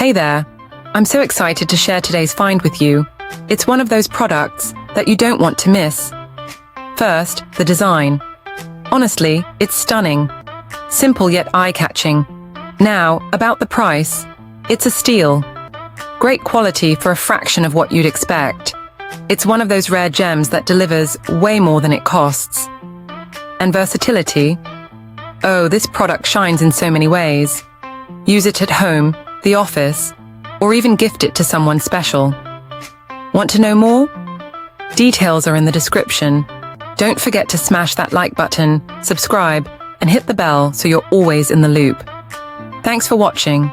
Hey there, I'm so excited to share today's find with you. It's one of those products that you don't want to miss. First, the design. Honestly, it's stunning. Simple yet eye-catching. Now, about the price. It's a steal. Great quality for a fraction of what you'd expect. It's one of those rare gems that delivers way more than it costs. And versatility? Oh, this product shines in so many ways. Use it at home, the office, or even gift it to someone special. Want to know more? Details are in the description. Don't forget to smash that like button, subscribe, and hit the bell so you're always in the loop. Thanks for watching.